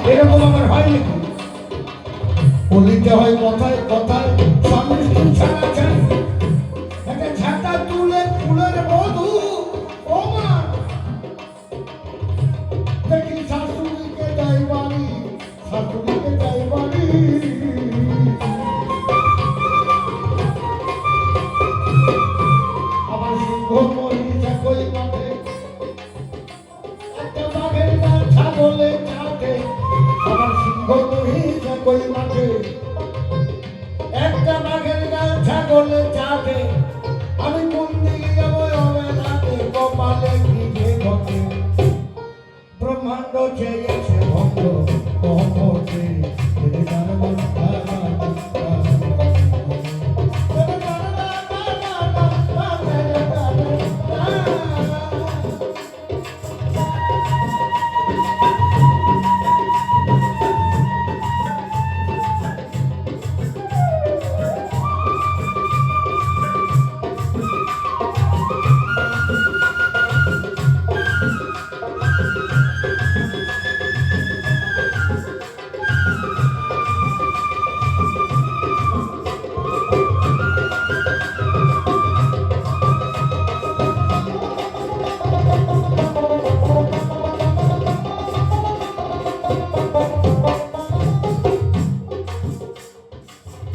এরকম আমার হয় নাকি? বলিতে হয় কথায় কথায় স্বামী স্ত্রী ছাড়া চাই একটা ঝাঁটা তুলে ফুলের মধু ও মা দেখি শাশুড়িকে যাই বাড়ি শাশুড়িকে যাই বাড়ি আবার সিংহ মহিষা কই মাঠে একটা বাঘের গাল ছাগলে চাটে আবার সিংহ মহিষা কই মাঠে একটা বাঘের গাল ছাগলে চাটে আমি কোন দিকে যাবো অবেলাতে কপালে কি যে ঘটে ব্রহ্মাণ্ড চেয়েছে ভক্ত কপটে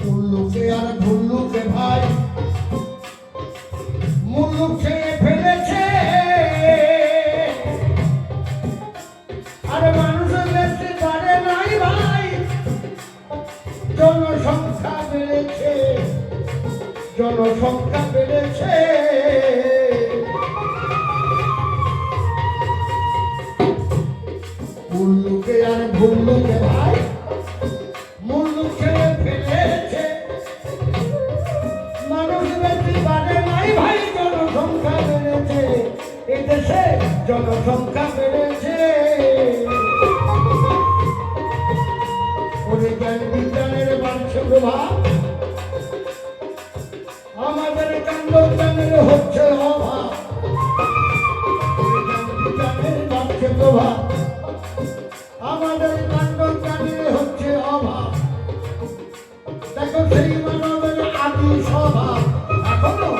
উল্লুকে আর ভুল্লুকে ভাই মুল্লুক খেয়ে ফেলেছে আর মানুষের বেশি পারে নাই ভাই জনসংখ্যা বেড়েছে জনসংখ্যা বেড়েছে উল্লুকে আর ভুল্লুকে ভাই মুল্লুক খেয়ে ফেলেছে মানুষ বেশি বাড়ে নাই ভাই জনসংখ্যা বেড়েছে এদেশে জনসংখ্যা বেড়েছে ওরে জ্ঞান বিজ্ঞানের বাড়ছে প্রভাব আমাদের কাণ্ড জ্ঞানের হচ্ছে অভাব ওরে জ্ঞান বিজ্ঞানের বাড়ছে প্রভাব আমাদের কাণ্ড জ্ঞানের হচ্ছে অভাব দেখো সেই মানবের আদি স্বভাব এখনো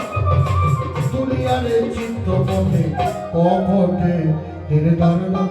দুনিয়ারে চিত্ত মনে কপটে ধীরে দাঁড়ানো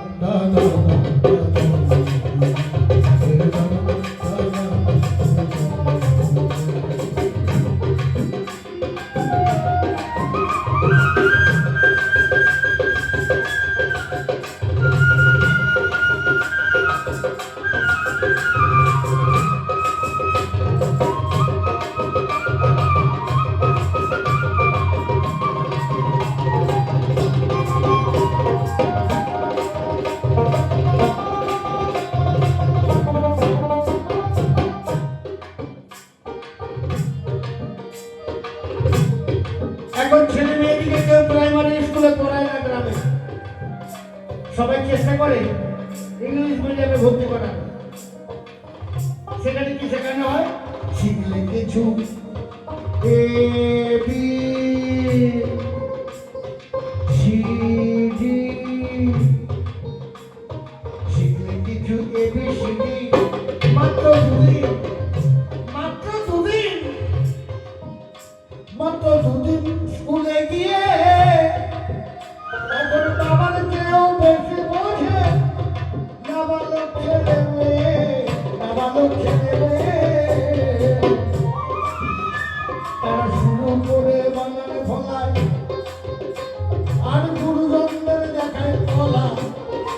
এখন ছেলে মেয়েদিকে কেউ প্রাইমারি স্কুলে পড়ায় না গ্রামে সবাই চেষ্টা করে ইংলিশ মিডিয়ামে ভর্তি করার সেখানে কি শেখানো হয় শিখলে কিছু এ বি সি ডি শিখলে কিছু এ বি সি ডি মাত্র দুদিন স্কুলে গিয়ে এখন বাবার চেয়েও বেশি বোঝে নাবালক ছেলে মেয়ে তারা শুরু করে বানানে ফলায় আর গুরুজনদের দেখায় ফলা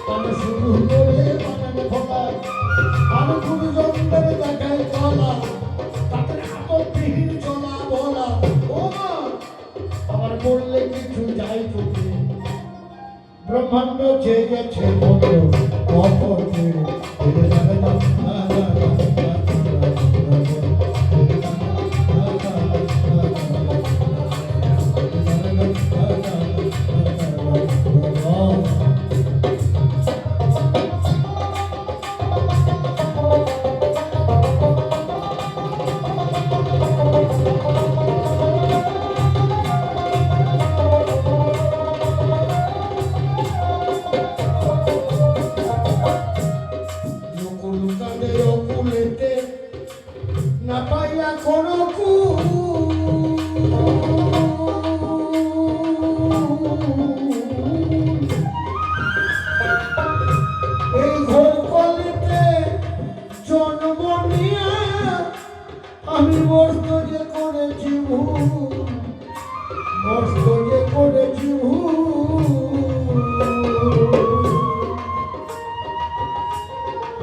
তারা শুরু করে বানানে ফলায় আর গুরুজনদের দেখায়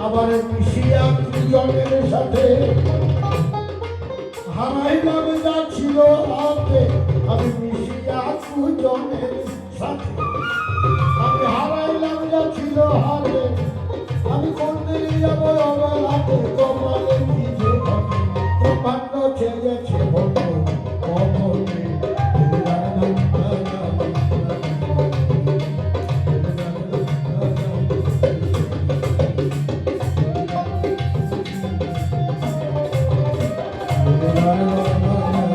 আবার মিশিয়া দুজনের সাথে হারাইলাম যা ছিল হাতে, আমি মিশিয়া দুজনের সাথে, আমি হারাইলাম যা ছিল হাতে, আমি কোন দিকে যাবো আমার হাতে, কপালে কি যে ঘটে, ব্রহ্মাণ্ড ছেড়েছে বন্ধু কখনে। La la la la